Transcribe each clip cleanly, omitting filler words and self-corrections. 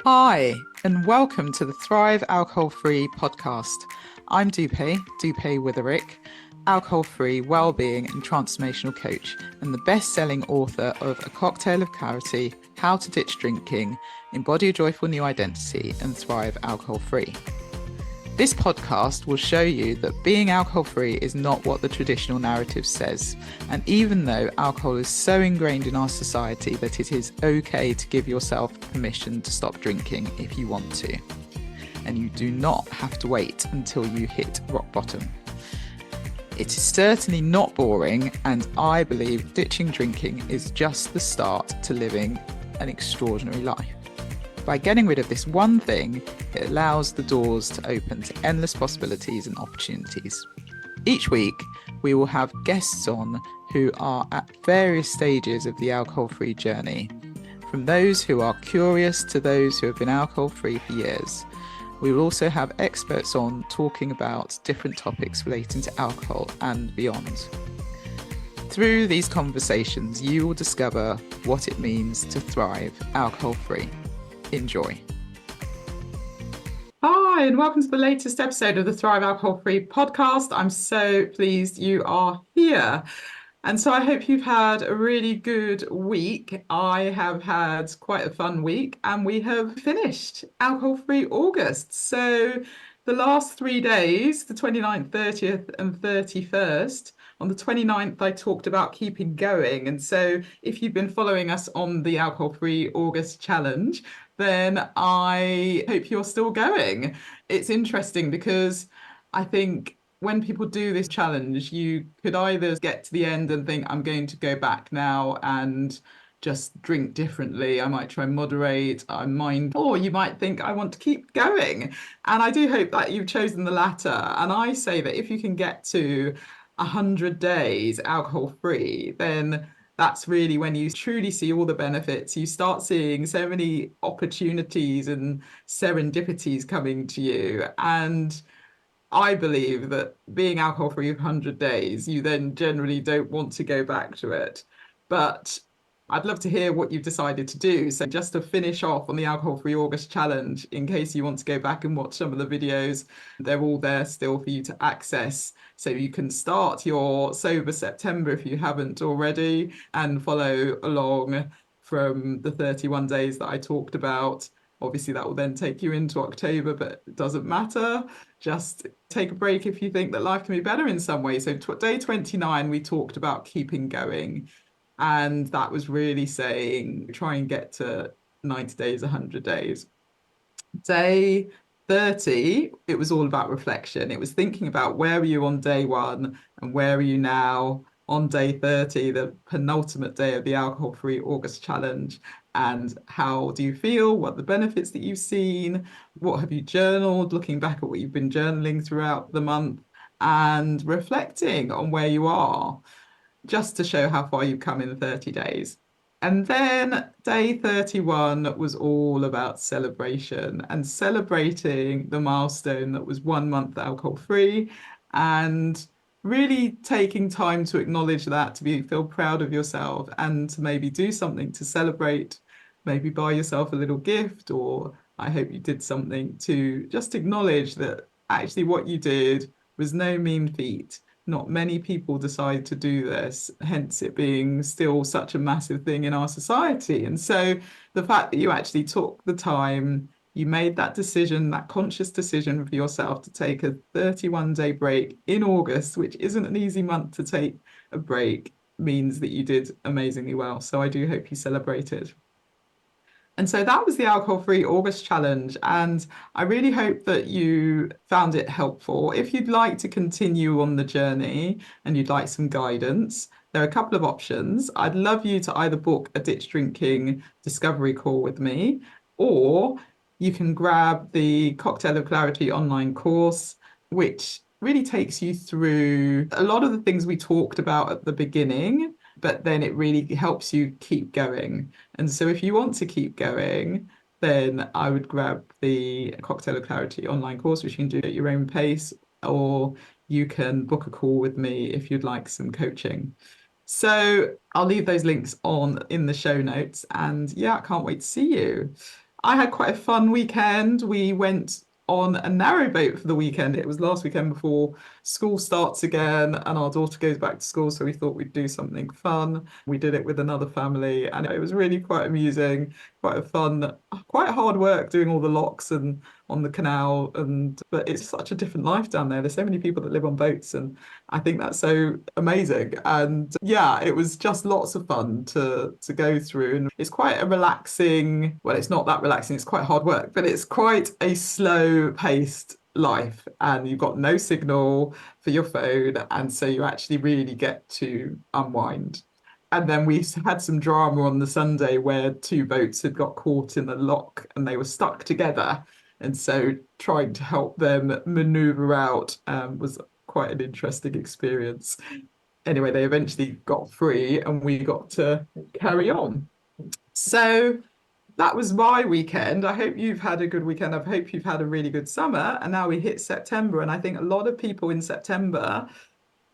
Hi, and welcome to the Thrive Alcohol Free podcast. I'm Dupe Witherick, alcohol free wellbeing and transformational coach, and the best selling author of A Cocktail of Clarity, How to Ditch Drinking, Embody a Joyful New Identity, and Thrive Alcohol Free. This podcast will show you that being alcohol-free is not what the traditional narrative says. And even though alcohol is so ingrained in our society that it is okay to give yourself permission to stop drinking if you want to. And you do not have to wait until you hit rock bottom. It is certainly not boring, and I believe ditching drinking is just the start to living an extraordinary life. By getting rid of this one thing, it allows the doors to open to endless possibilities and opportunities. Each week, we will have guests on who are at various stages of the alcohol-free journey, from those who are curious to those who have been alcohol-free for years. We will also have experts on talking about different topics relating to alcohol and beyond. Through these conversations, you will discover what it means to thrive alcohol-free. Enjoy. Hi, and welcome to the latest episode of the Thrive Alcohol Free podcast. I'm so pleased you are here. And so I hope you've had a really good week. I have had quite a fun week, and we have finished alcohol-free August. So the last 3 days, the 29th, 30th and 31st, on the 29th, I talked about keeping going. And so if you've been following us on the Alcohol-Free August Challenge, then I hope you're still going. It's interesting because I think when people do this challenge, you could either get to the end and think, I'm going to go back now and just drink differently. I might try and moderate, or you might think, I want to keep going. And I do hope that you've chosen the latter. And I say that if you can get to 100 days alcohol free, then that's really when you truly see all the benefits. You start seeing so many opportunities and serendipities coming to you. And I believe that being alcohol free for 100 days, you then generally don't want to go back to it. But I'd love to hear what you've decided to do. So just to finish off on the Alcohol Free August Challenge, in case you want to go back and watch some of the videos, they're all there still for you to access. So you can start your Sober September if you haven't already, and follow along from the 31 days that I talked about. Obviously, that will then take you into October, but it doesn't matter. Just take a break if you think that life can be better in some way. So day 29, we talked about keeping going. And that was really saying, try and get to 90 days, 100 days. Day 30, it was all about reflection. It was thinking about where were you on day one and where are you now on day 30, the penultimate day of the Alcohol-Free August Challenge. And how do you feel? What are the benefits that you've seen? What have you journaled? Looking back at what you've been journaling throughout the month and reflecting on where you are, just to show how far you've come in 30 days. And then day 31 was all about celebration and celebrating the milestone that was 1 month alcohol free, and really taking time to acknowledge that, to feel proud of yourself and to maybe do something to celebrate, maybe buy yourself a little gift, or I hope you did something to just acknowledge that actually what you did was no mean feat. Not many people decide to do this, hence it being still such a massive thing in our society. And so the fact that you actually took the time, you made that decision, that conscious decision for yourself to take a 31-day break in August, which isn't an easy month to take a break, means that you did amazingly well. So I do hope you celebrated. And so that was the Alcohol-Free August Challenge. And I really hope that you found it helpful. If you'd like to continue on the journey and you'd like some guidance, there are a couple of options. I'd love you to either book a ditch drinking discovery call with me, or you can grab the Cocktail of Clarity online course, which really takes you through a lot of the things we talked about at the beginning, but then it really helps you keep going. And so if you want to keep going, then I would grab the Cocktail of Clarity online course, which you can do at your own pace, or you can book a call with me if you'd like some coaching. So I'll leave those links on in the show notes. And yeah, I can't wait to see you. I had quite a fun weekend. We went on a narrowboat for the weekend. It was last weekend before school starts again, and our daughter goes back to school. So we thought we'd do something fun. We did it with another family, and it was really quite amusing, quite a fun, quite hard work doing all the locks and on the canal. But it's such a different life down there. There's so many people that live on boats, and I think that's so amazing. And yeah, it was just lots of fun to go through. And it's quite a relaxing, well, it's not that relaxing, it's quite hard work, but it's quite a slow paced life. And you've got no signal for your phone. And so you actually really get to unwind. And then we had some drama on the Sunday where two boats had got caught in the lock and they were stuck together. And so trying to help them maneuver out was quite an interesting experience. Anyway, they eventually got free and we got to carry on. So that was my weekend. I hope you've had a good weekend. I hope you've had a really good summer. And now we hit September. And I think a lot of people in September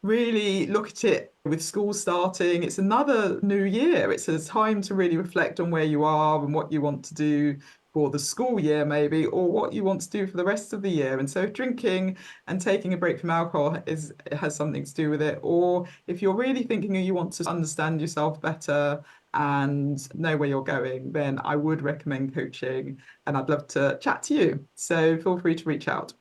really look at it with school starting. It's another new year. It's a time to really reflect on where you are and what you want to do for the school year, maybe, or what you want to do for the rest of the year. And so, if drinking and taking a break from alcohol has something to do with it, or if you're really thinking you want to understand yourself better and know where you're going, then I would recommend coaching. And I'd love to chat to you. So, feel free to reach out.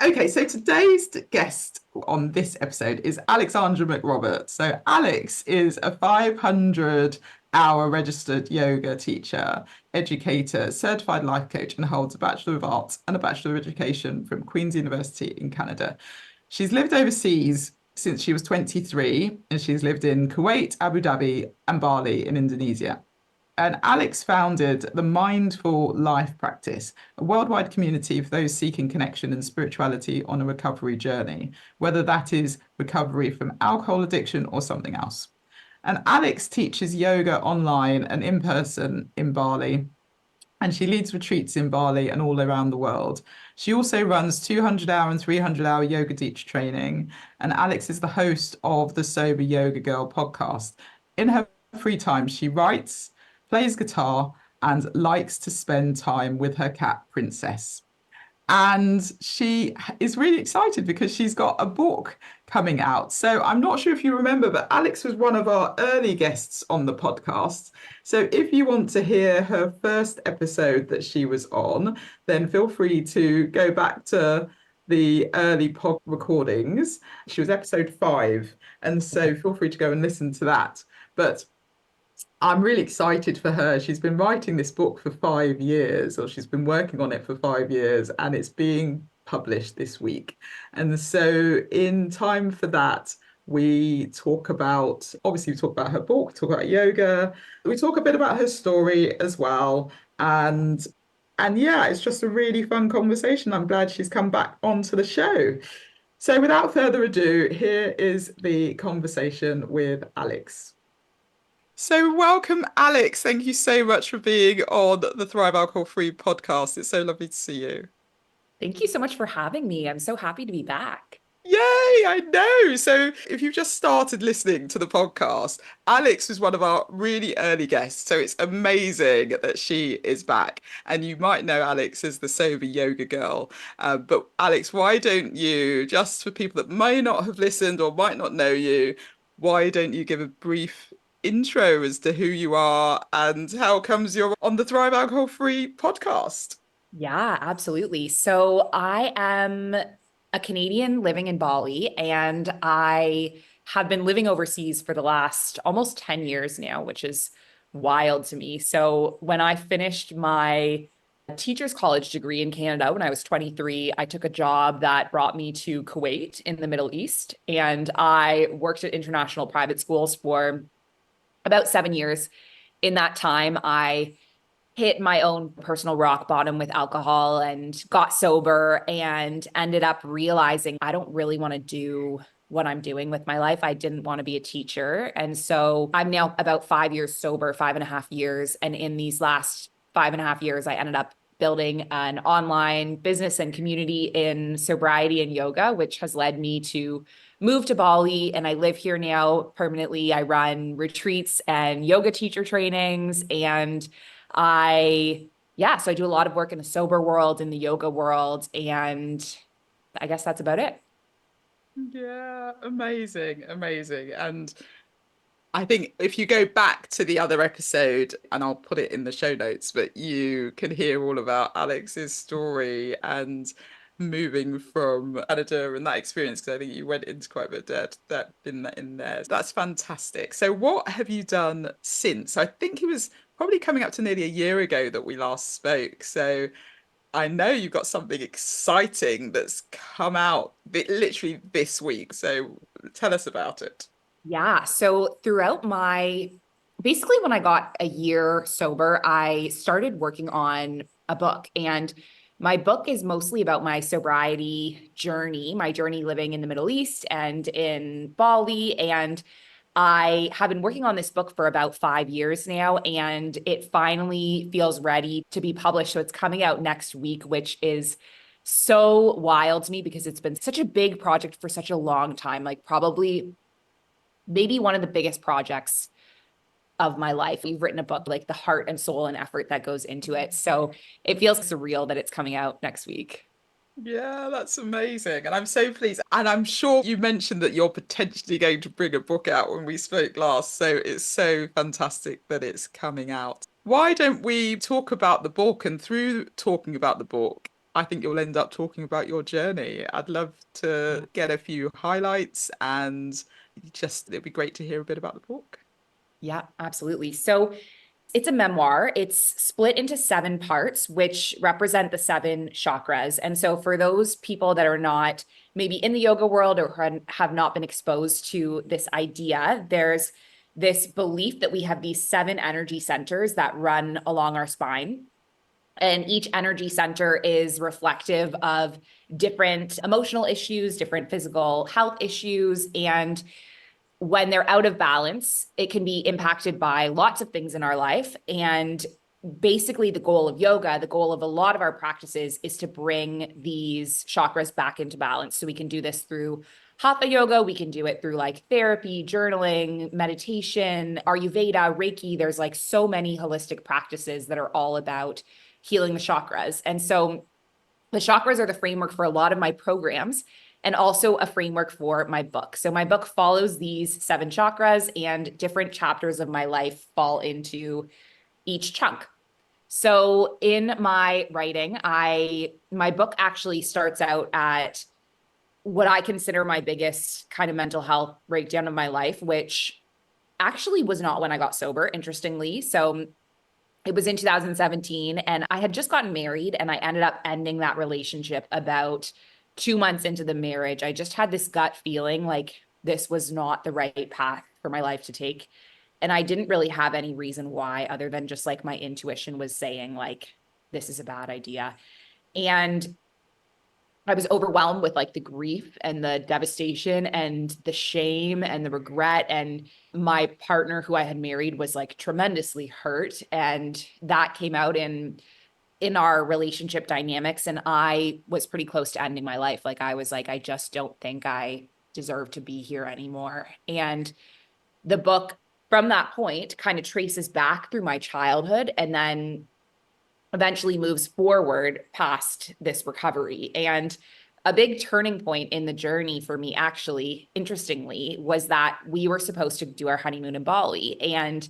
Okay, so today's guest on this episode is Alexandra McRobert. So Alex is a 500-hour registered yoga teacher, educator, certified life coach, and holds a Bachelor of Arts and a Bachelor of Education from Queen's University in Canada. She's lived overseas since she was 23, and she's lived in Kuwait, Abu Dhabi, and Bali in Indonesia. And Alex founded the Mindful Life Practice, a worldwide community for those seeking connection and spirituality on a recovery journey, whether that is recovery from alcohol addiction or something else. And Alex teaches yoga online and in person in Bali. And she leads retreats in Bali and all around the world. She also runs 200-hour and 300-hour yoga teacher training. And Alex is the host of the Sober Yoga Girl podcast. In her free time, she writes, plays guitar, and likes to spend time with her cat, Princess. And she is really excited because she's got a book coming out. So I'm not sure if you remember, but Alex was one of our early guests on the podcast. So if you want to hear her first episode that she was on, then feel free to go back to the early pod recordings. She was episode 5. And so feel free to go and listen to that. But I'm really excited for her. She's been writing this book for 5 years, or she's been working on it for 5 years, and it's being published this week. And so, in time for that, we talk about, obviously, we talk about her book, talk about yoga, we talk a bit about her story as well. And yeah, it's just a really fun conversation. I'm glad she's come back onto the show. So, without further ado, here is the conversation with Alex. So, welcome, Alex. Thank you so much for being on the Thrive Alcohol Free podcast. It's so lovely to see you. Thank you so much for having me. I'm so happy to be back. Yay, I know. So, if you've just started listening to the podcast, Alex was one of our really early guests. So, it's amazing that she is back. And you might know Alex as the Sober Yoga Girl. But, Alex, why don't you, just for people that may not have listened or might not know you, why don't you give a brief intro as to who you are and how comes you're on the Thrive Alcohol Free podcast? Yeah, absolutely. So I am a Canadian living in Bali, and I have been living overseas for the last almost 10 years now, which is wild to me. So when I finished my teacher's college degree in Canada when I was 23, I took a job that brought me to Kuwait in the Middle East, and I worked at international private schools for about 7 years. In that time, I hit my own personal rock bottom with alcohol and got sober and ended up realizing I don't really want to do what I'm doing with my life. I didn't want to be a teacher. And so I'm now about 5 years sober, 5.5 years. And in these last 5.5 years, I ended up building an online business and community in sobriety and yoga, which has led me to move to Bali. And I live here now permanently. I run retreats and yoga teacher trainings. And I yeah, so I do a lot of work in the sober world, in the yoga world, and I guess that's about it. Yeah, amazing, amazing. And I think if you go back to the other episode, and I'll put it in the show notes, but you can hear all about Alex's story and moving from Canada and that experience, because I think you went into quite a bit of depth in there. That's fantastic. So what have you done since? I think it was probably coming up to nearly a year ago that we last spoke. So I know you've got something exciting that's come out literally this week. So tell us about it. Yeah. So throughout basically when I got a year sober, I started working on a book. And my book is mostly about my sobriety journey, my journey living in the Middle East and in Bali. And I have been working on this book for about 5 years now, and it finally feels ready to be published. So it's coming out next week, which is so wild to me because it's been such a big project for such a long time, like probably maybe one of the biggest projects of my life. We've written a book, like the heart and soul and effort that goes into it. So it feels surreal that it's coming out next week. Yeah, that's amazing. And I'm so pleased. And I'm sure you mentioned that you're potentially going to bring a book out when we spoke last. So it's so fantastic that it's coming out. Why don't we talk about the book? And through talking about the book, I think you'll end up talking about your journey. I'd love to get a few highlights and just it'd be great to hear a bit about the book. Yeah, absolutely. So it's a memoir. It's split into 7 parts, which represent the 7 chakras. And so, for those people that are not maybe in the yoga world or have not been exposed to this idea, there's this belief that we have these 7 energy centers that run along our spine. And each energy center is reflective of different emotional issues, different physical health issues. And when they're out of balance, it can be impacted by lots of things in our life. And basically, the goal of yoga, the goal of a lot of our practices is to bring these chakras back into balance. So we can do this through hatha yoga, we can do it through like therapy, journaling, meditation, Ayurveda, Reiki. There's like so many holistic practices that are all about healing the chakras. And so the chakras are the framework for a lot of my programs and also a framework for my book. So my book follows these 7 chakras, and different chapters of my life fall into each chunk. So in my writing, my book actually starts out at what I consider my biggest kind of mental health breakdown of my life, which actually was not when I got sober, interestingly. So it was in 2017, and I had just gotten married, and I ended up ending that relationship about 2 months into the marriage. I just had this gut feeling like this was not the right path for my life to take. And I didn't really have any reason why, other than just like my intuition was saying, like, this is a bad idea. And I was overwhelmed with like the grief and the devastation and the shame and the regret. And my partner who I had married was like tremendously hurt. And that came out in our relationship dynamics. And I was pretty close to ending my life. Like I was like, I just don't think I deserve to be here anymore. And the book from that point kind of traces back through my childhood and then eventually moves forward past this recovery. And a big turning point in the journey for me, actually, interestingly, was that we were supposed to do our honeymoon in Bali. And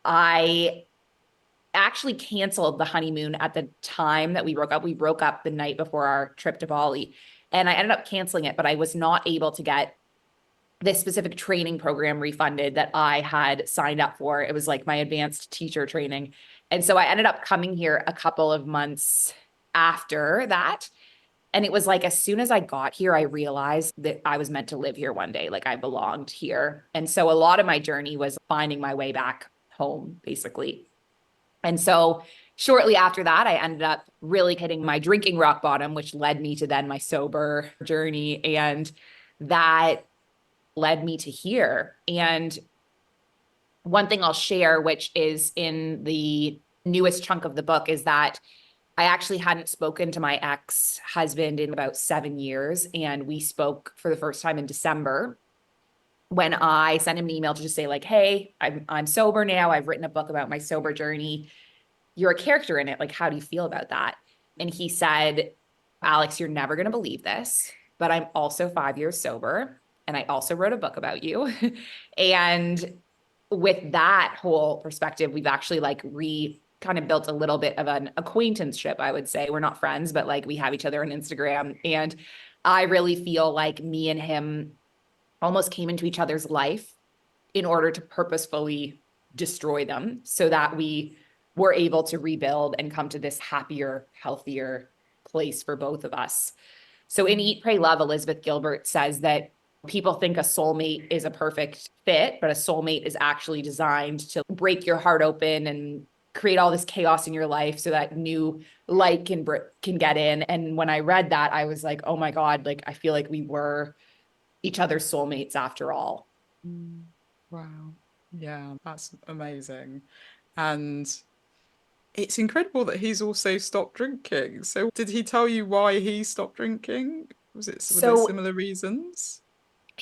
I actually canceled the honeymoon at the time that we broke up. We broke up the night before our trip to Bali. And I ended up canceling it, but I was not able to get this specific training program refunded that I had signed up for. It was like my advanced teacher training. And so I ended up coming here a couple of months after that. And it was like, as soon as I got here, I realized that I was meant to live here one day. Like I belonged here. And so a lot of my journey was finding my way back home, basically. And so shortly after that, I ended up really hitting my drinking rock bottom, which led me to then my sober journey. And that led me to here. And one thing I'll share, which is in the newest chunk of the book, is that I actually hadn't spoken to my ex-husband in about 7 years. And we spoke for the first time in December when I sent him an email to just say, like, hey, I'm sober now. I've written a book about my sober journey. you're a character in it. Like, how do you feel about that? And he said, Alex, you're never going to believe this, but I'm also 5 years sober. And I also wrote a book about you. And with that whole perspective, we've actually like kind of built a little bit of an acquaintanceship, I would say. We're not friends, but like we have each other on Instagram. And I really feel like me and him almost came into each other's life in order to purposefully destroy them so that we were able to rebuild and come to this happier, healthier place for both of us. So in Eat, Pray, Love, Elizabeth Gilbert says that people think a soulmate is a perfect fit, but a soulmate is actually designed to break your heart open and create all this chaos in your life so that new light can get in. And when I read that, I was like, oh my God, like I feel like we were each other's soulmates after all. Wow. Yeah, that's amazing. And it's incredible that he's also stopped drinking. So did he tell you why he stopped drinking? Were there So similar reasons?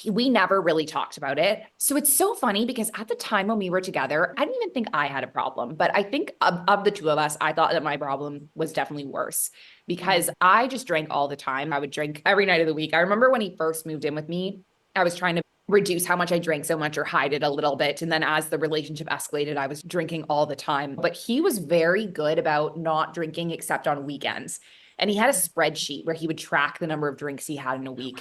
we never really talked about it. So it's so funny because at the time when we were together, I didn't even think I had a problem. But I think of the two of us, I thought that my problem was definitely worse because I just drank all the time. I would drink every night of the week. I remember when he first moved in with me, I was trying to reduce how much I drank so much or hide it a little bit. And then as the relationship escalated, I was drinking all the time. But he was very good about not drinking except on weekends. And he had a spreadsheet where he would track the number of drinks he had in a week.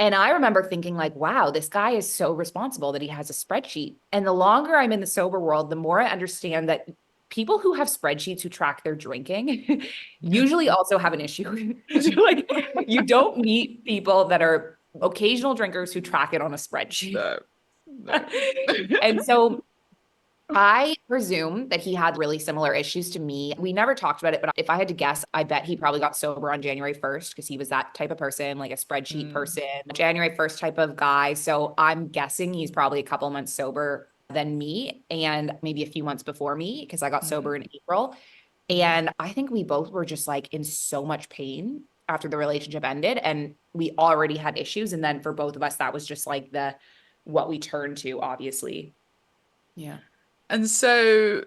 And I remember thinking like, wow, this guy is so responsible that he has a spreadsheet. And the longer I'm in the sober world, the more I understand that people who have spreadsheets who track their drinking usually also have an issue. Like you don't meet people that are occasional drinkers who track it on a spreadsheet. No, no. And so I presume that he had really similar issues to me. We never talked about it, but if I had to guess, I bet he probably got sober on January 1st because he was that type of person, like a spreadsheet person, January 1st type of guy. So I'm guessing he's probably a couple months sober than me and maybe a few months before me because I got sober in April. And I think we both were just like in so much pain after the relationship ended and we already had issues. And then for both of us, that was just like what we turned to, obviously. Yeah. And so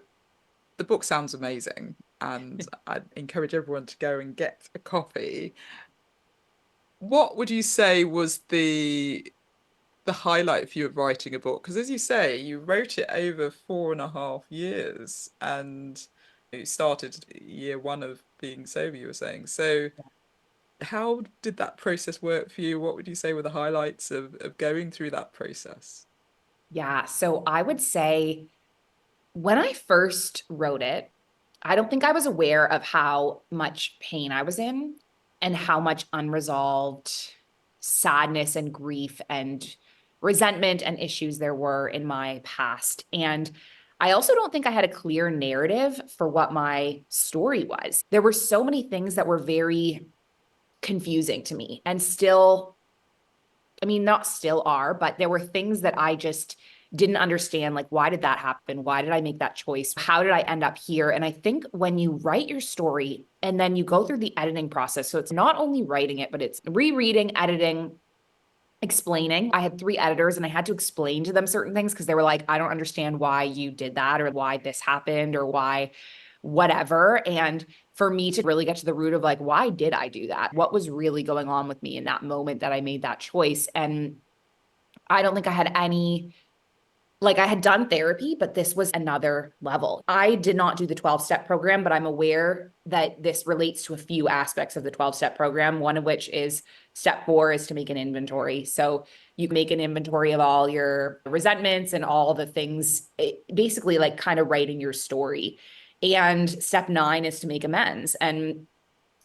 the book sounds amazing, and I'd encourage everyone to go and get a copy. What would you say was the highlight for you of writing a book? Because as you say, you wrote it over 4.5 years, and you started year one of being sober, you were saying. So how did that process work for you? What would you say were the highlights of going through that process? Yeah. So I would say when I first wrote it, I don't think I was aware of how much pain I was in and how much unresolved sadness and grief and resentment and issues there were in my past. And I also don't think I had a clear narrative for what my story was. There were so many things that were very confusing to me and still, I mean, not still are, but there were things that I just didn't understand. Like, why did that happen? Why did I make that choice? How did I end up here? And I think when you write your story and then you go through the editing process, so it's not only writing it, but it's rereading, editing, explaining. I had three editors and I had to explain to them certain things because they were like, I don't understand why you did that or why this happened or why whatever. And for me to really get to the root of like, why did I do that? What was really going on with me in that moment that I made that choice? And I don't think I had any, like I had done therapy, but this was another level. I did not do the 12-step program, but I'm aware that this relates to a few aspects of the 12-step program, one of which is step 4 is to make an inventory. So you make an inventory of all your resentments and all the things, basically like kind of writing your story. And step 9 is to make amends. And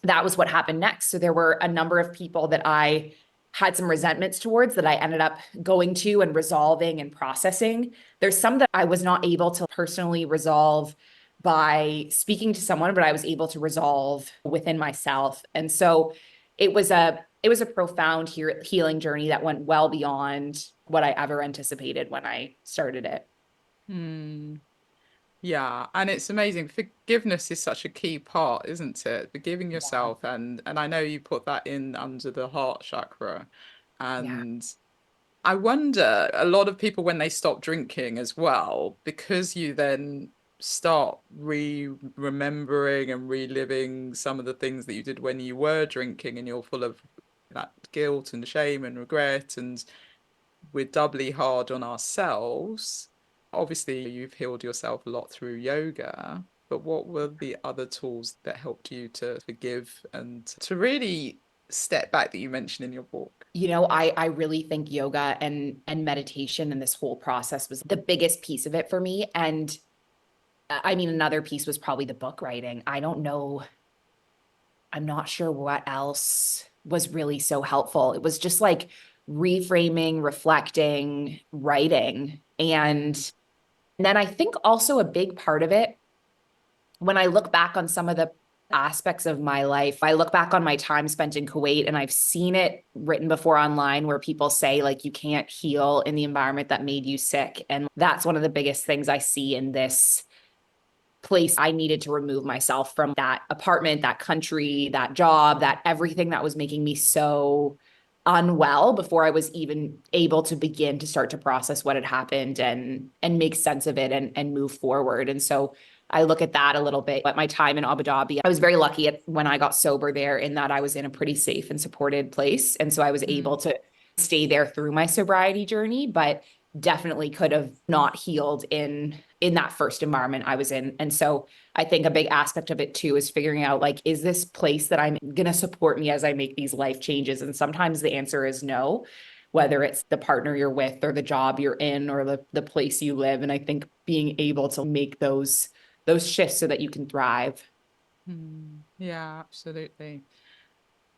that was what happened next. So there were a number of people that I had some resentments towards that I ended up going to and resolving and processing. There's some that I was not able to personally resolve by speaking to someone, but I was able to resolve within myself. And so it was a profound healing journey that went well beyond what I ever anticipated when I started it. Hmm. Yeah, and it's amazing. Forgiveness is such a key part, isn't it? Forgiving Yeah. yourself, and I know you put that in under the heart chakra. Yeah. And I wonder, a lot of people when they stop drinking as well, because you then start remembering and reliving some of the things that you did when you were drinking, and you're full of that guilt and shame and regret, and we're doubly hard on ourselves. Obviously, you've healed yourself a lot through yoga, but what were the other tools that helped you to forgive and to really step back that you mentioned in your book? I really think yoga and meditation and this whole process was the biggest piece of it for me. And I mean, another piece was probably the book writing. I don't know. I'm not sure what else was really so helpful. It was just like reframing, reflecting, writing. And then I think also a big part of it, when I look back on some of the aspects of my life, I look back on my time spent in Kuwait, and I've seen it written before online where people say, like, you can't heal in the environment that made you sick. And that's one of the biggest things I see in this place. I needed to remove myself from that apartment, that country, that job, that everything that was making me so unwell before I was even able to begin to start to process what had happened and make sense of it and move forward. And so I look at that a little bit. At my time in Abu Dhabi, I was very lucky when I got sober there, in that I was in a pretty safe and supported place. And so I was able to stay there through my sobriety journey, but definitely could have not healed in that first environment I was in. And so I think a big aspect of it too is figuring out, like, is this place that I'm going to support me as I make these life changes? And sometimes the answer is no, whether it's the partner you're with or the job you're in or the place you live. And I think being able to make those shifts so that you can thrive. Yeah, absolutely.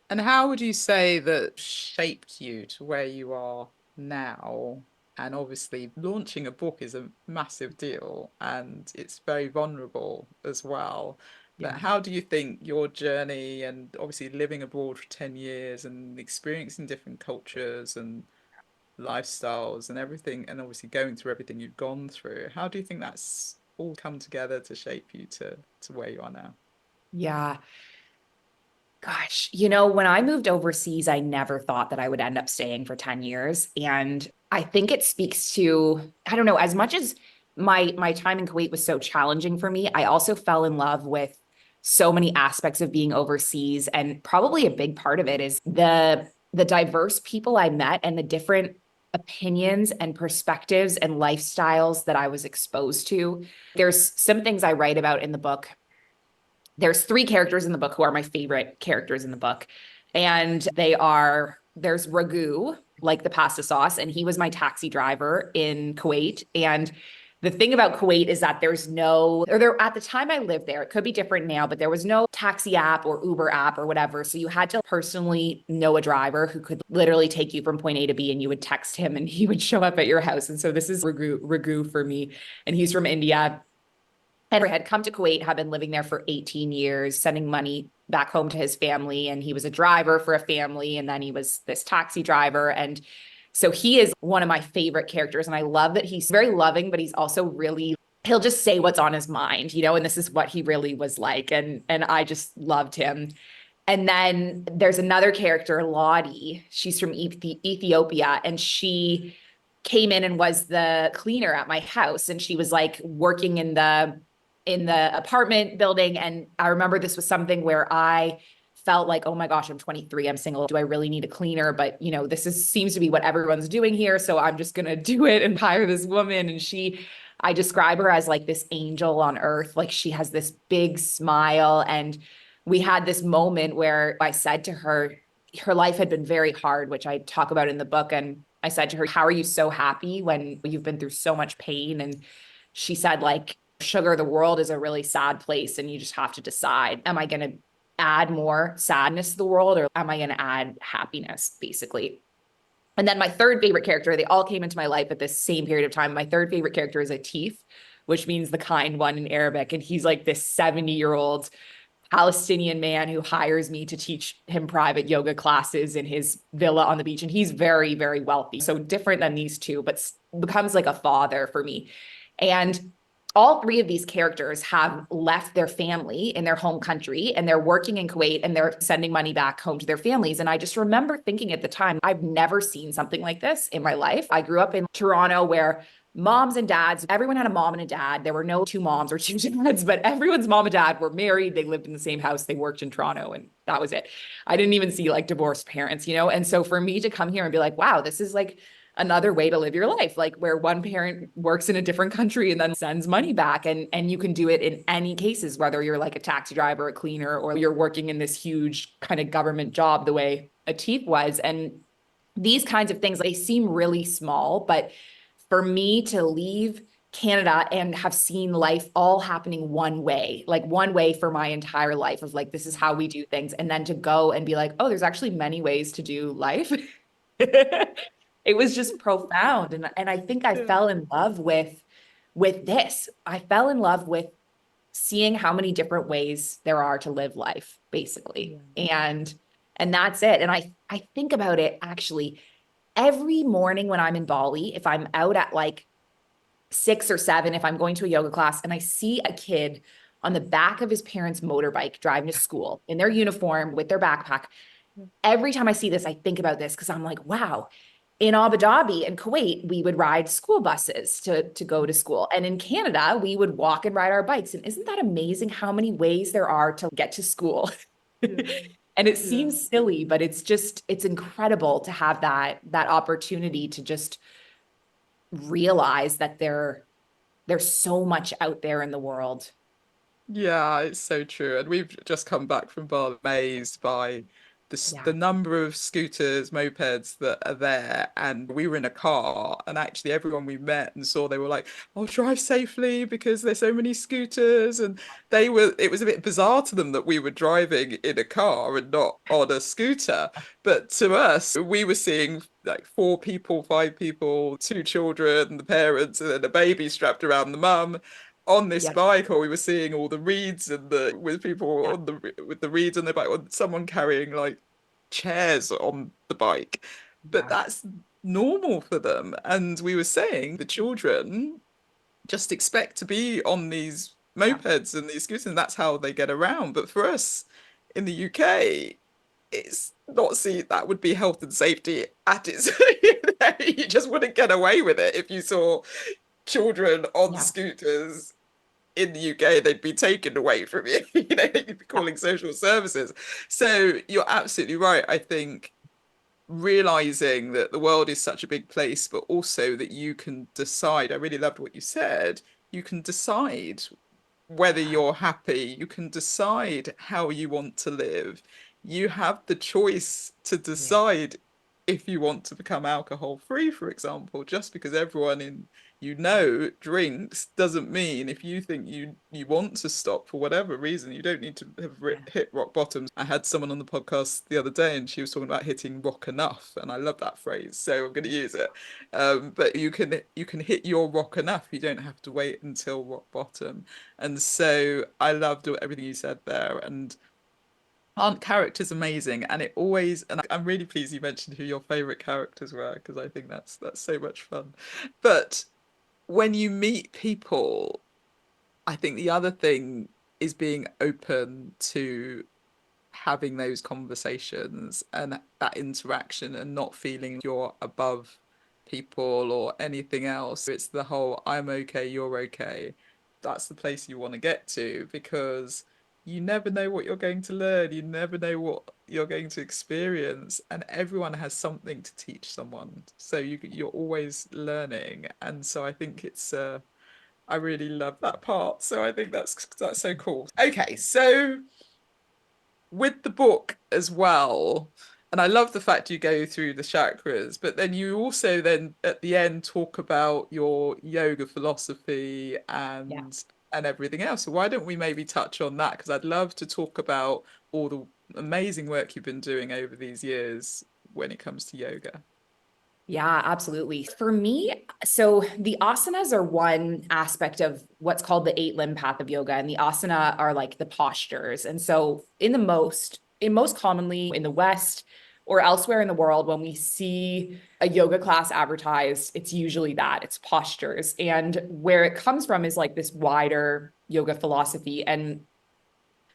And how would you say that shaped you to where you are now? And obviously, launching a book is a massive deal and it's very vulnerable as well. But Yeah. how do you think your journey, and obviously living abroad for 10 years and experiencing different cultures and lifestyles and everything, and obviously going through everything you've gone through, how do you think that's all come together to shape you to where you are now? Yeah. Gosh, when I moved overseas, I never thought that I would end up staying for 10 years. And I think it speaks to, I don't know, as much as my time in Kuwait was so challenging for me, I also fell in love with so many aspects of being overseas. And probably a big part of it is the diverse people I met and the different opinions and perspectives and lifestyles that I was exposed to. There's some things I write about in the book. There's three characters in the book who are my favorite characters in the book. And there's Ragu, like the pasta sauce, and he was my taxi driver in Kuwait. And the thing about Kuwait is that at the time I lived there, it could be different now, but there was no taxi app or Uber app or whatever. So you had to personally know a driver who could literally take you from point A to B, and you would text him and he would show up at your house. And so this is Ragu for me. And he's from India and had come to Kuwait, had been living there for 18 years, sending money back home to his family. And he was a driver for a family. And then he was this taxi driver. And so he is one of my favorite characters. And I love that he's very loving, but he's also he'll just say what's on his mind, and this is what he really was like. And I just loved him. And then there's another character, Lottie. She's from Ethiopia, and she came in and was the cleaner at my house. And she was like working in the apartment building. And I remember this was something where I felt like, oh my gosh, I'm 23, I'm single. Do I really need a cleaner? But seems to be what everyone's doing here. So I'm just going to do it and hire this woman. And I describe her as like this angel on earth. Like, she has this big smile. And we had this moment where I said to her, her life had been very hard, which I talk about in the book. And I said to her, how are you so happy when you've been through so much pain? And she said, like, sugar, the world is a really sad place, and you just have to decide, am I going to add more sadness to the world, or am I going to add happiness, basically? And then my third favorite character, they all came into my life at this same period of time. My third favorite character is Atif, which means the kind one in Arabic. And he's like this 70-year-old Palestinian man who hires me to teach him private yoga classes in his villa on the beach. And he's very, very wealthy. So different than these two, but becomes like a father for me. And all three of these characters have left their family in their home country, and they're working in Kuwait, and they're sending money back home to their families. And I just remember thinking at the time, I've never seen something like this in my life. I grew up in Toronto, where moms and dads, everyone had a mom and a dad. There were no two moms or two dads, but everyone's mom and dad were married. They lived in the same house. They worked in Toronto, and that was it. I didn't even see like divorced parents, you know? And so for me to come here and be like, wow, this is like another way to live your life, like where one parent works in a different country and then sends money back. And you can do it in any cases, whether you're like a taxi driver, a cleaner, or you're working in this huge kind of government job the way Atif was. And these kinds of things, they seem really small, but for me to leave Canada and have seen life all happening one way, like one way for my entire life of like, this is how we do things. And then to go and be like, oh, there's actually many ways to do life. It was just profound. And I think I Yeah. fell in love with this. I fell in love with seeing how many different ways there are to live life, basically. Yeah. And that's it. And I think about it actually every morning when I'm in Bali, if I'm out at like 6 or 7, if I'm going to a yoga class and I see a kid on the back of his parents' motorbike driving to school in their uniform with their backpack, every time I see this, I think about this because I'm like, wow, in Abu Dhabi and Kuwait, we would ride school buses to go to school. And in Canada, we would walk and ride our bikes. And isn't that amazing how many ways there are to get to school? Yeah. And it Yeah. seems silly, but it's incredible to have that opportunity to just realize that there's so much out there in the world. Yeah, it's so true. And we've just come back from Bali, amazed by the Yeah. number of scooters, mopeds that are there. And we were in a car, and actually everyone we met and saw, they were like, "Oh, drive safely because there's so many scooters." And it was a bit bizarre to them that we were driving in a car and not on a scooter. But to us, we were seeing like 4 people, 5 people, 2 children, the parents, and then a baby strapped around the mum on this Yeah. bike, or we were seeing all the reeds and the with people Yeah. on the with the reeds on their bike, or someone carrying like chairs on the bike. But Yeah. that's normal for them. And we were saying the children just expect to be on these Yeah. mopeds and these scooters, and that's how they get around. But for us in the UK, it's not seen that would be health and safety at its you just wouldn't get away with it if you saw children on Yeah. scooters in the UK, they'd be taken away from you. You know, you'd be calling social services. So you're absolutely right. I think realizing that the world is such a big place, but also that you can decide. I really loved what you said. You can decide whether Yeah. you're happy, you can decide how you want to live. You have the choice to Yeah. decide if you want to become alcohol free, for example. Just because everyone in drinks doesn't mean if you think you want to stop for whatever reason, you don't need to have Yeah. hit rock bottom. I had someone on the podcast the other day and she was talking about hitting rock enough, and I love that phrase, so I'm going to use it. But you can hit your rock enough. You don't have to wait until rock bottom. And so I loved everything you said there. And aren't characters amazing? And it always, and I'm really pleased you mentioned who your favorite characters were, because I think that's so much fun. But when you meet people, I think the other thing is being open to having those conversations and that interaction and not feeling you're above people or anything else. It's the whole I'm okay, you're okay. That's the place you want to get to, because you never know what you're going to learn. You never know what you're going to experience, and everyone has something to teach someone. So you're always learning, and so I think I really love that part. So I think that's so cool. Okay, so with the book as well, and I love the fact you go through the chakras, but then you also then at the end talk about your yoga philosophy Yeah. and everything else. So why don't we maybe touch on that? Because I'd love to talk about all the amazing work you've been doing over these years when it comes to yoga. Yeah, absolutely. For me, so the asanas are one aspect of what's called the 8 limb path of yoga, and the asana are like the postures. And so in most commonly in the West or elsewhere in the world, when we see a yoga class advertised, it's usually that it's postures. And where it comes from is like this wider yoga philosophy. And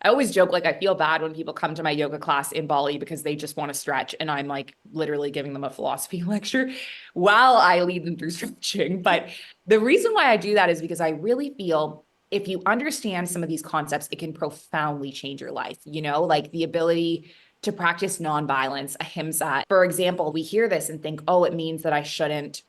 I always joke, like, I feel bad when people come to my yoga class in Bali because they just want to stretch. And I'm like literally giving them a philosophy lecture while I lead them through stretching. But the reason why I do that is because I really feel if you understand some of these concepts, it can profoundly change your life, like the ability to practice nonviolence, ahimsa. For example, we hear this and think, oh, it means that I shouldn't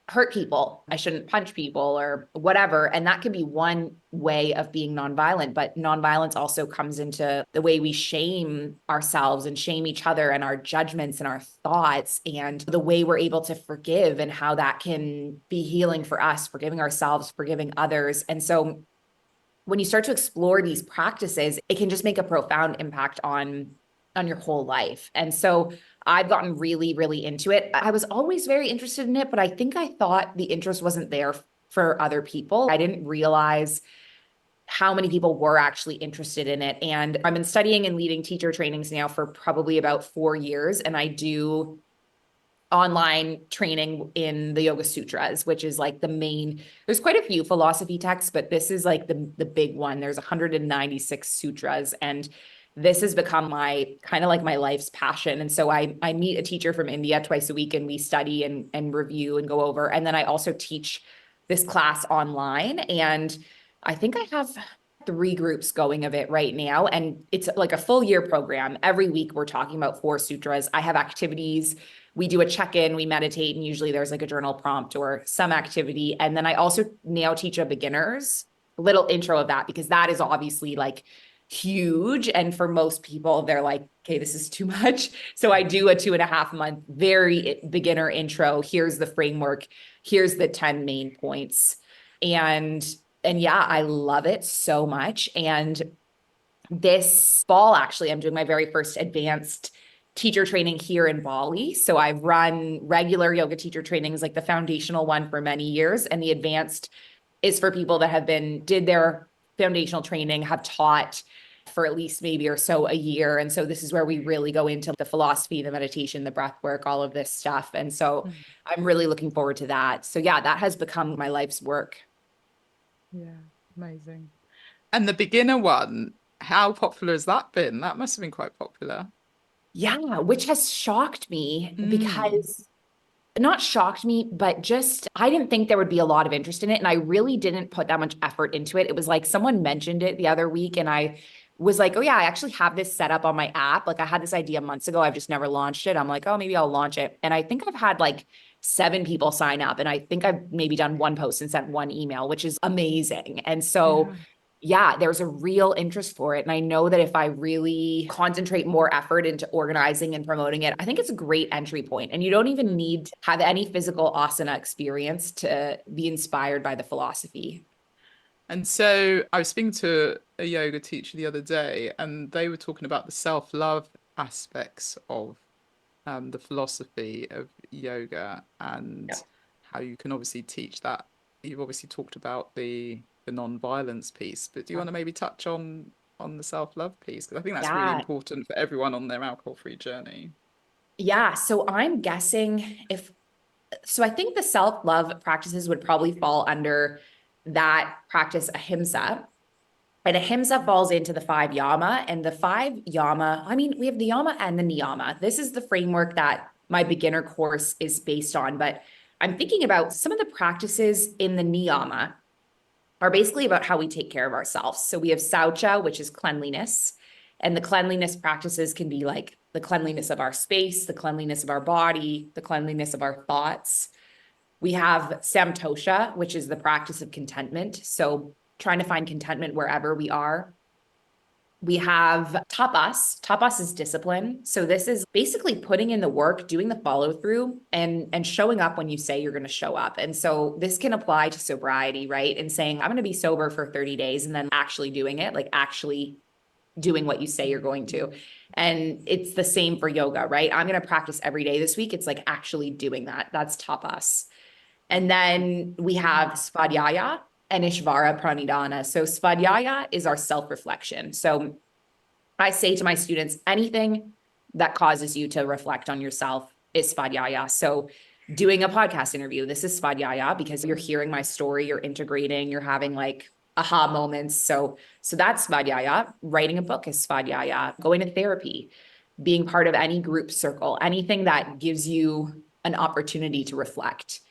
hurt people. I shouldn't punch people or whatever. And that can be one way of being nonviolent. But nonviolence also comes into the way we shame ourselves and shame each other and our judgments and our thoughts and the way we're able to forgive and how that can be healing for us, forgiving ourselves, forgiving others. And so when you start to explore these practices, it can just make a profound impact on your whole life. And so I've gotten really, really into it. I was always very interested in it, but I think I thought the interest wasn't there for other people. I didn't realize how many people were actually interested in it. And I've been studying and leading teacher trainings now for probably about 4 years. And I do online training in the Yoga Sutras, which is like the main, there's quite a few philosophy texts, but this is like the big one. There's 196 sutras. And this has become my kind of like my life's passion. And so I meet a teacher from India twice a week and we study and review and go over. And then I also teach this class online. And I think I have 3 groups going of it right now. And it's like a full year program. Every week we're talking about 4 sutras. I have activities. We do a check-in, we meditate, and usually there's like a journal prompt or some activity. And then I also now teach a beginners little intro of that because that is obviously like huge. And for most people, they're like, okay, this is too much. So I do a 2.5 month, very beginner intro. Here's the framework. Here's the 10 main points. And yeah, I love it so much. And this fall, actually, I'm doing my very first advanced teacher training here in Bali. So I've run regular yoga teacher trainings, like the foundational one for many years. And the advanced is for people that did their foundational training, have taught for at least maybe or so a year. And so this is where we really go into the philosophy, the meditation, the breath work, all of this stuff. And so I'm really looking forward to that. So yeah, that has become my life's work. Yeah, amazing. And the beginner one, how popular has that been? That must have been quite popular. Yeah, which has shocked me Mm. because not shocked me, but just I didn't think there would be a lot of interest in it. And I really didn't put that much effort into it. It was like someone mentioned it the other week, and I was like, oh, yeah, I actually have this set up on my app. Like I had this idea months ago. I've just never launched it. I'm like, oh, maybe I'll launch it. And I think I've had like 7 people sign up. And I think I've maybe done one post and sent one email, which is amazing. And so Yeah. yeah, there's a real interest for it. And I know that if I really concentrate more effort into organizing and promoting it, I think it's a great entry point. And you don't even need to have any physical asana experience to be inspired by the philosophy. And so I was speaking to a yoga teacher the other day, and they were talking about the self-love aspects of the philosophy of yoga and Yeah. how you can obviously teach that. You've obviously talked about the non-violence piece, but do you want to maybe touch on the self-love piece? Because I think that's really Yeah. important for everyone on their alcohol-free journey. Yeah. So I'm guessing I think the self-love practices would probably fall under that practice ahimsa. And ahimsa falls into the 5 yama, and the 5 yama, I mean, we have the yama and the niyama. This is the framework that my beginner course is based on. But I'm thinking about some of the practices in the niyama are basically about how we take care of ourselves. So we have saucha, which is cleanliness. And the cleanliness practices can be like the cleanliness of our space, the cleanliness of our body, the cleanliness of our thoughts. We have samtosha, which is the practice of contentment. So trying to find contentment wherever we are. We have tapas. Tapas is discipline. So this is basically putting in the work, doing the follow through and showing up when you say you're going to show up. And so this can apply to sobriety, right? And saying, I'm going to be sober for 30 days and then actually doing it, like actually doing what you say you're going to. And it's the same for yoga, right? I'm going to practice every day this week. It's like actually doing that. That's tapas. And then we have svadhyaya and ishvara pranidhana. So svadhyaya is our self-reflection. So I say to my students, anything that causes you to reflect on yourself is svadhyaya. So doing a podcast interview, this is svadhyaya because you're hearing my story, you're integrating, you're having like aha moments. So that's svadhyaya. Writing a book is svadhyaya. Going to therapy, being part of any group circle, anything that gives you an opportunity to reflect.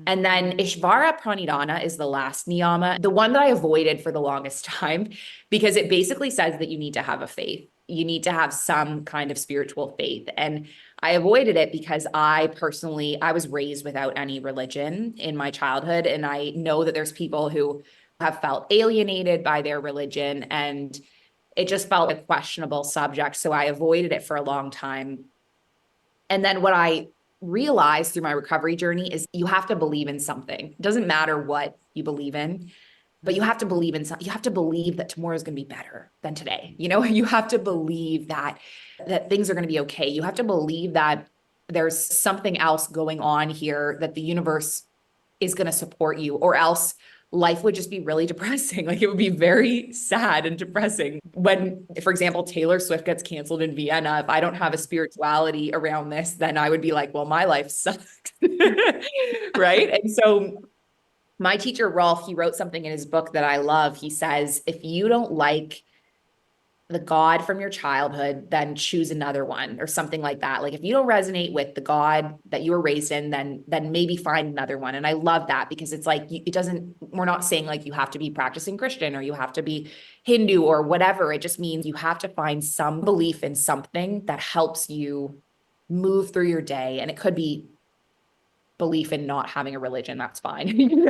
And then Ishvara Pranidhana is the last niyama, the one that I avoided for the longest time, because it basically says that you need to have a faith. You need to have some kind of spiritual faith. And I avoided it because I was raised without any religion in my childhood. And I know that there's people who have felt alienated by their religion, and it just felt a questionable subject. So I avoided it for a long time. And then what I realized through my recovery journey is you have to believe in something. It doesn't matter what you believe in, but you have to believe in something. You have to believe that tomorrow is going to be better than today. You have to believe that things are going to be okay. You have to believe that there's something else going on here, that the universe is going to support you, or else life would just be really depressing. Like, it would be very sad and depressing when, for example, Taylor Swift gets canceled in Vienna. If I don't have a spirituality around this, then I would be like, well, my life sucks. Right. And so my teacher, Rolf, he wrote something in his book that I love. He says, if you don't like the God from your childhood, then choose another one, or something like that. Like, if you don't resonate with the God that you were raised in, then maybe find another one. And I love that, because it's like, it doesn't, we're not saying like you have to be practicing Christian or you have to be Hindu or whatever. It just means you have to find some belief in something that helps you move through your day. And it could be belief in not having a religion. That's fine.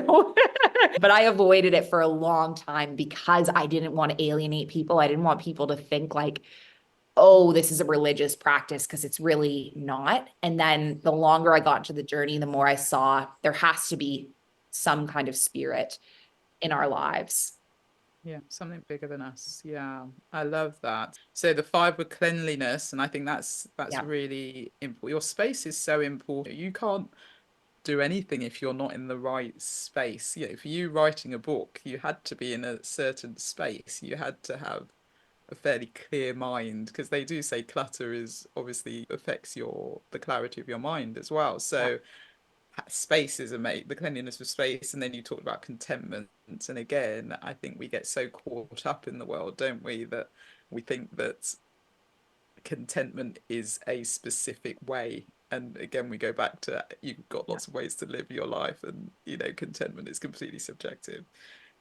But I avoided it for a long time because I didn't want to alienate people. I didn't want people to think like, oh, this is a religious practice, because it's really not. And then the longer I got into the journey, the more I saw there has to be some kind of spirit in our lives. Yeah, something bigger than us. Yeah, I love that. So the five were cleanliness, and I think that's Yeah. really important. Your space is so important. You can't do anything if you're not in the right space. For you writing a book, you had to be in a certain space. You had to have a fairly clear mind, because they do say clutter is obviously affects the clarity of your mind as well. Yeah. So space is amazing, the cleanliness of space. And then you talked about contentment, and again, I think we get so caught up in the world, don't we, that we think that contentment is a specific way. And again, we go back to, you've got Yeah. lots of ways to live your life, and contentment is completely subjective.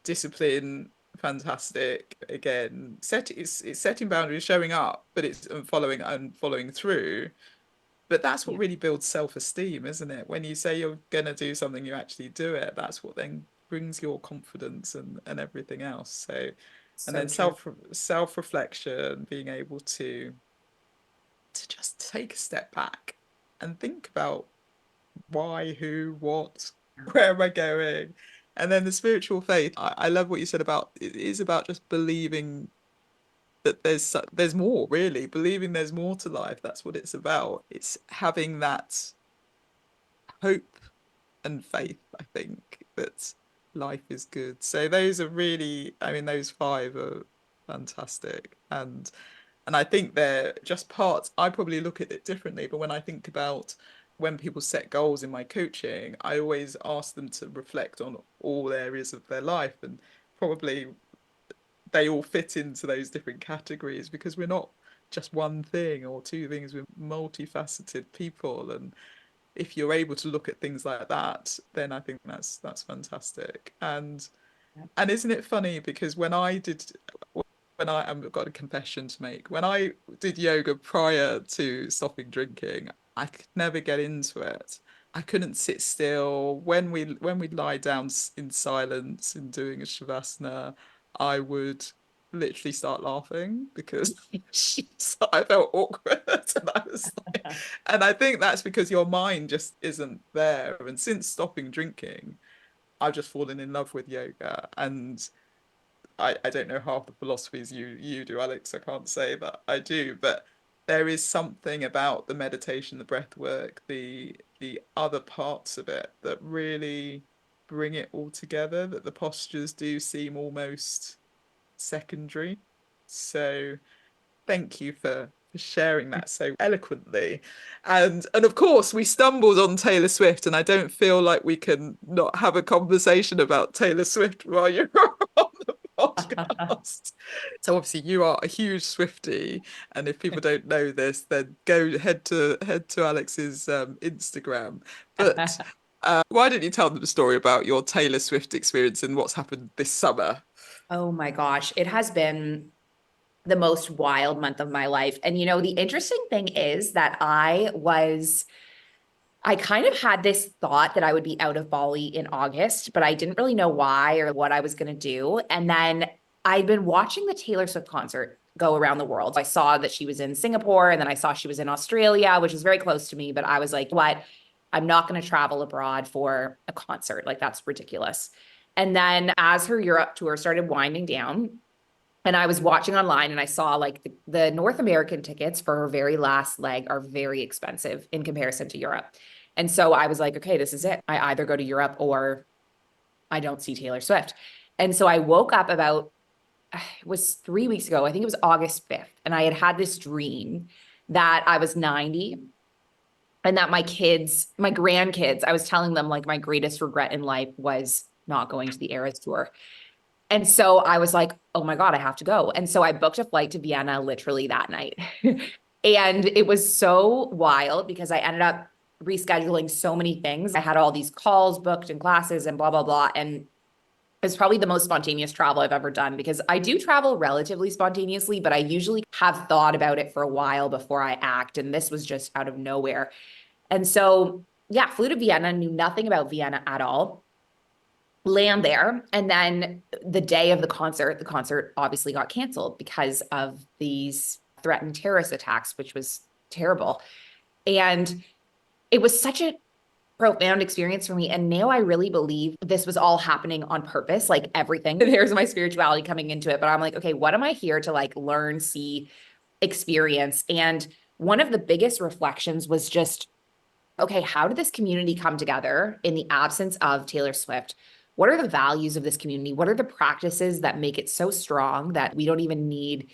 Discipline, fantastic. Again, it's setting boundaries, showing up, but it's following through. But that's what Yeah. really builds self-esteem, isn't it? When you say you're gonna do something, you actually do it. That's what then brings your confidence and everything else. So, and So then true. self-reflection, being able to just take a step back and think about why, who, what, where am I going? And then the spiritual faith, I love what you said about it is about just believing that there's more, really, believing there's more to life. That's what it's about. It's having that hope and faith, I think, that life is good. So those are really, I mean, those five are fantastic. And I think they're just parts. I probably look at it differently, but when I think about when people set goals in my coaching, I always ask them to reflect on all areas of their life, and probably they all fit into those different categories, because we're not just one thing or two things, we're multifaceted people. And if you're able to look at things like that, then I think that's fantastic. And isn't it funny, because I've got a confession to make. When I did yoga prior to stopping drinking, I could never get into it. I couldn't sit still. When we'd lie down in silence and doing a shavasana, I would literally start laughing, because I felt awkward, and I was like, and I think that's because your mind just isn't there. And since stopping drinking, I've just fallen in love with yoga. And I don't know half the philosophies you do, Alex. I can't say that I do, but there is something about the meditation, the breath work, the other parts of it that really bring it all together, that the postures do seem almost secondary. So thank you for sharing that so eloquently. And of course, we stumbled on Taylor Swift, and I don't feel like we can not have a conversation about Taylor Swift while you're on podcast. So obviously you are a huge Swiftie, and if people don't know this, then go head to Alex's Instagram. But why don't you tell them the story about your Taylor Swift experience and what's happened this summer? Oh my gosh, it has been the most wild month of my life. And the interesting thing is that I kind of had this thought that I would be out of Bali in August, but I didn't really know why or what I was going to do. And then I'd been watching the Taylor Swift concert go around the world. I saw that she was in Singapore, and then I saw she was in Australia, which is very close to me, but I was like, what? I'm not going to travel abroad for a concert. Like, that's ridiculous. And then as her Europe tour started winding down, and I was watching online and I saw like the North American tickets for her very last leg are very expensive in comparison to Europe. And so I was like, okay, this is it. I either go to Europe or I don't see Taylor Swift. And so I woke up about, it was 3 weeks ago. I think it was August 5th. And I had this dream that I was 90 and that my kids, my grandkids, I was telling them like my greatest regret in life was not going to the Eras tour. And so I was like, oh my God, I have to go. And so I booked a flight to Vienna literally that night. And it was so wild because I ended up rescheduling so many things. I had all these calls booked and classes and blah, blah, blah. And it's probably the most spontaneous travel I've ever done because I do travel relatively spontaneously, but I usually have thought about it for a while before I act. And this was just out of nowhere. And so, yeah, flew to Vienna, knew nothing about Vienna at all, land there. And then the day of the concert obviously got canceled because of these threatened terrorist attacks, which was terrible. And it was such a profound experience for me. And now I really believe this was all happening on purpose, like everything. There's my spirituality coming into it. But I'm like, okay, what am I here to like learn, see, experience? And one of the biggest reflections was just, okay, how did this community come together in the absence of Taylor Swift? What are the values of this community? What are the practices that make it so strong that we don't even need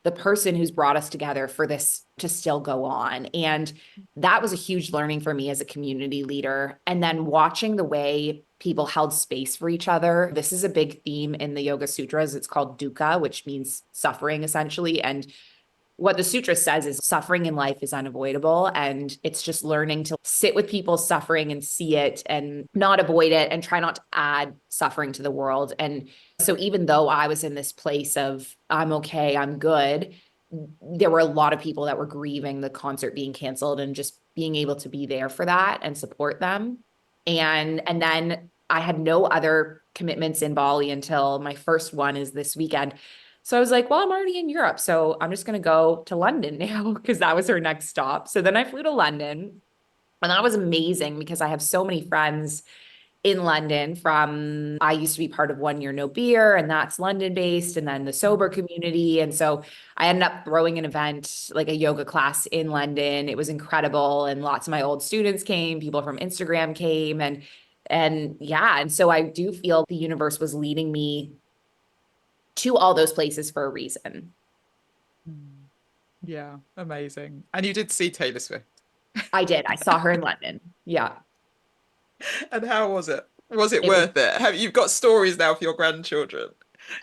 the person who's brought us together for this to still go on? And that was a huge learning for me as a community leader. And then watching the way people held space for each other. This is a big theme in the Yoga Sutras. It's called dukkha, which means suffering essentially. And what the sutra says is suffering in life is unavoidable. And it's just learning to sit with people's suffering and see it and not avoid it and try not to add suffering to the world. And so even though I was in this place of, I'm okay, I'm good, there were a lot of people that were grieving the concert being canceled and just being able to be there for that and support them. And then I had no other commitments in Bali until my first one is this weekend. So I was like, well, I'm already in Europe, so I'm just going to go to London now because that was her next stop. So then I flew to London, and that was amazing because I have so many friends in London from, I used to be part of One Year No Beer, and that's London based, and then the sober community. And so I ended up throwing an event, like a yoga class in London. It was incredible. And lots of my old students came, people from Instagram came, and yeah. And so I do feel the universe was leading me to all those places for a reason. Yeah, amazing. And you did see Taylor Swift. I did. I saw her in London. Yeah. And how was it? Was it It was worth it? You've got stories now for your grandchildren?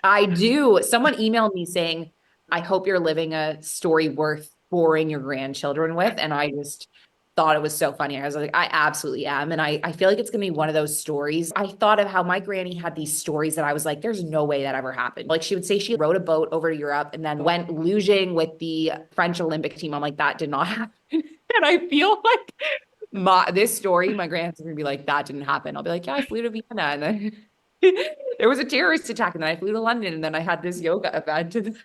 I do. Someone emailed me saying, I hope you're living a story worth boring your grandchildren with. And I just thought it was so funny. I was like, I absolutely am. And I feel like it's going to be one of those stories. I thought of how my granny had these stories that I was like, there's no way that ever happened. Like she would say she rode a boat over to Europe and then went luging with the French Olympic team. I'm like, that did not happen. And I feel like this story, my grand's gonna be like, that didn't happen. I'll be like, yeah, I flew to Vienna and then there was a terrorist attack, and then I flew to London, and then I had this yoga event. And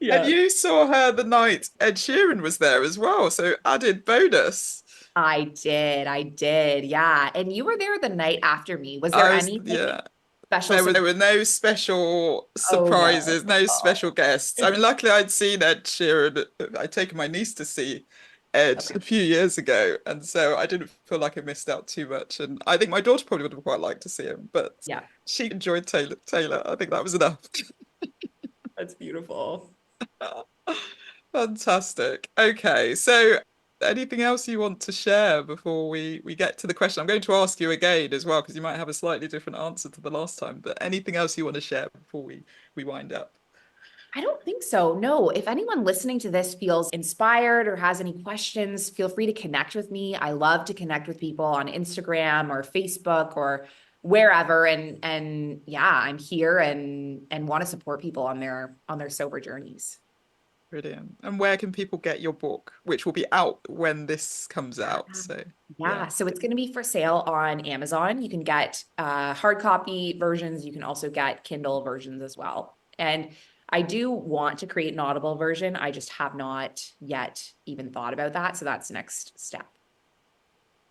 Yeah, you saw her the night Ed Sheeran was there as well, so added bonus. I did. Yeah. And you were there the night after me. Was there any like Yeah. special There were surprise? no special Oh no. surprises, no special guests. I mean, luckily I'd seen Ed Sheeran. I'd taken my niece to see Ed Okay. a few years ago, and so I didn't feel like I missed out too much. And I think my daughter probably would have quite liked to see him, but Yeah, she enjoyed Taylor. I think that was enough. that's beautiful. Fantastic. Okay, so Anything else you want to share before we get to the question? I'm going to ask you again as well, because you might have a slightly different answer to the last time, but anything else you want to share before we wind up? I don't think so. No, if anyone listening to this feels inspired or has any questions, feel free to connect with me. I love to connect with people on Instagram or Facebook or wherever. And yeah, I'm here and want to support people on their sober journeys. Brilliant. And where can people get your book, which will be out when this comes out? Yeah. So Yeah, yeah. so it's going to be for sale on Amazon. You can get hard copy versions. You can also get Kindle versions as well. And I do want to create an Audible version. I just have not yet even thought about that. So that's next step.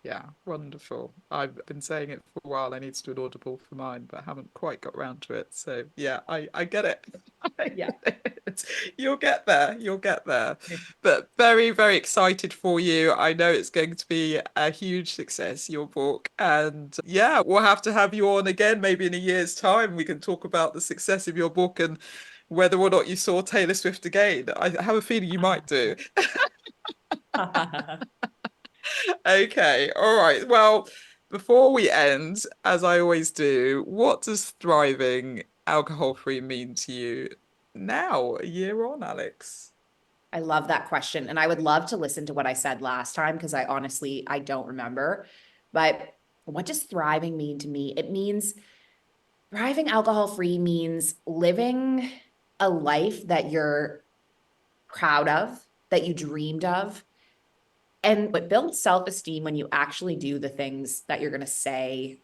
Yeah, wonderful. I've been saying it for a while. I need to do an Audible for mine, but I haven't quite got round to it. So yeah, I get it. I Yeah. get it. You'll get there. You'll get there. But very, very excited for you. I know it's going to be a huge success, your book. And yeah, we'll have to have you on again, maybe in a year's time. We can talk about the success of your book and whether or not you saw Taylor Swift again. I have a feeling you might do. Okay, all right. Well, before we end, as I always do, what does thriving alcohol-free mean to you now, a year on, Alex? I love that question. And I would love to listen to what I said last time because I don't remember. But what does thriving mean to me? It means thriving alcohol free means living a life that you're proud of, that you dreamed of. And it builds self-esteem when you actually do the things that you're going to say,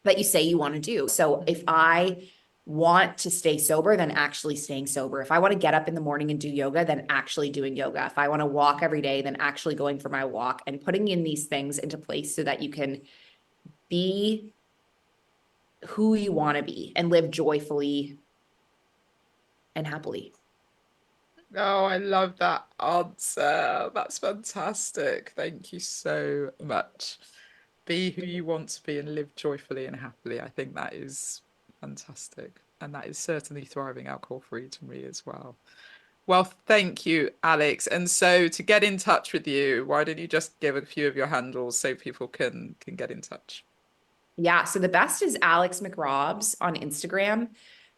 that you say you want to do. So if I want to stay sober, then actually staying sober. If I want to get up in the morning and do yoga, then actually doing yoga. If I want to walk every day, then actually going for my walk and putting in these things into place so that you can be who you want to be and live joyfully and happily. Oh, I love that answer. That's fantastic. Thank you so much. Be who you want to be and live joyfully and happily. I think that is fantastic. And that is certainly thriving alcohol-free to me as well. Well, thank you, Alex. And so to get in touch with you, why don't you just give a few of your handles so people can get in touch? Yeah. So the best is Alex McRobs on Instagram.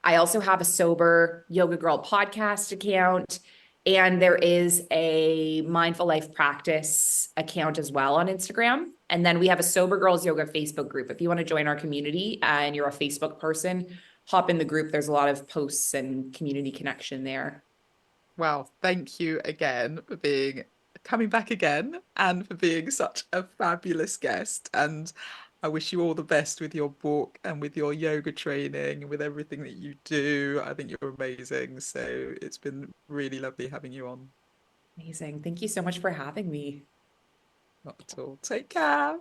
I also have a sober yoga girl podcast account. And there is a mindful life practice account as well on Instagram. And then we have a sober girls yoga Facebook group. If you want to join our community and you're a Facebook person, hop in the group. There's a lot of posts and community connection there. Well, thank you again for coming back again and for being such a fabulous guest. And I wish you all the best with your book and with your yoga training and with everything that you do. I think you're amazing. So it's been really lovely having you on. Amazing. Thank you so much for having me. Not at all. Take care.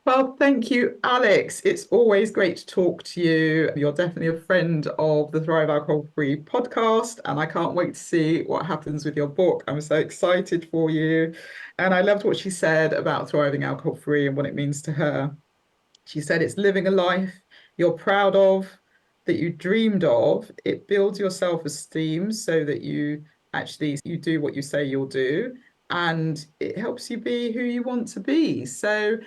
Well, thank you, Alex. It's always great to talk to you. You're definitely a friend of the Thrive Alcohol Free podcast, and I can't wait to see what happens with your book. I'm so excited for you. And I loved what she said about thriving alcohol free and what it means to her. She said it's living a life you're proud of, that you dreamed of. It builds your self-esteem so that you do what you say you'll do, and it helps you be who you want to be. So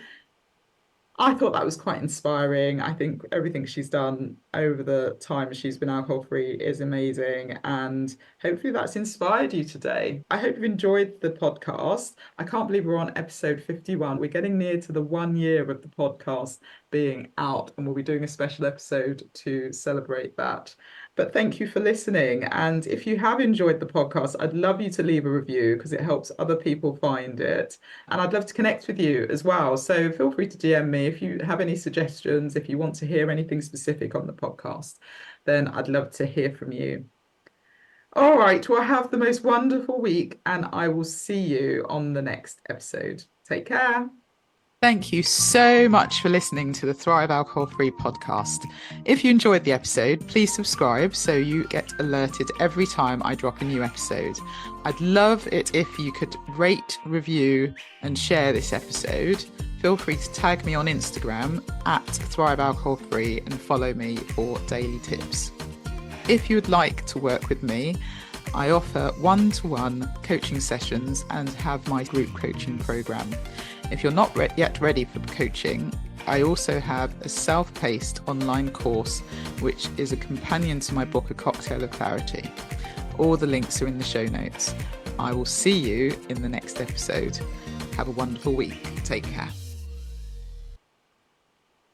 I thought that was quite inspiring. I think everything she's done over the time she's been alcohol free is amazing. And hopefully that's inspired you today. I hope you've enjoyed the podcast. I can't believe we're on episode 51. We're getting near to the 1 year of the podcast being out, and we'll be doing a special episode to celebrate that. But thank you for listening. And if you have enjoyed the podcast, I'd love you to leave a review because it helps other people find it. And I'd love to connect with you as well. So feel free to DM me if you have any suggestions, if you want to hear anything specific on the podcast, then I'd love to hear from you. All right, well, have the most wonderful week, and I will see you on the next episode. Take care. Thank you so much for listening to the Thrive Alcohol Free podcast. If you enjoyed the episode, please subscribe so you get alerted every time I drop a new episode. I'd love it if you could rate, review, and share this episode. Feel free to tag me on Instagram at Thrive Alcohol Free and follow me for daily tips. If you would like to work with me, I offer one-to-one coaching sessions and have my group coaching program. If you're not yet ready for coaching, I also have a self-paced online course, which is a companion to my book, A Cocktail of Clarity. All the links are in the show notes. I will see you in the next episode. Have a wonderful week. Take care.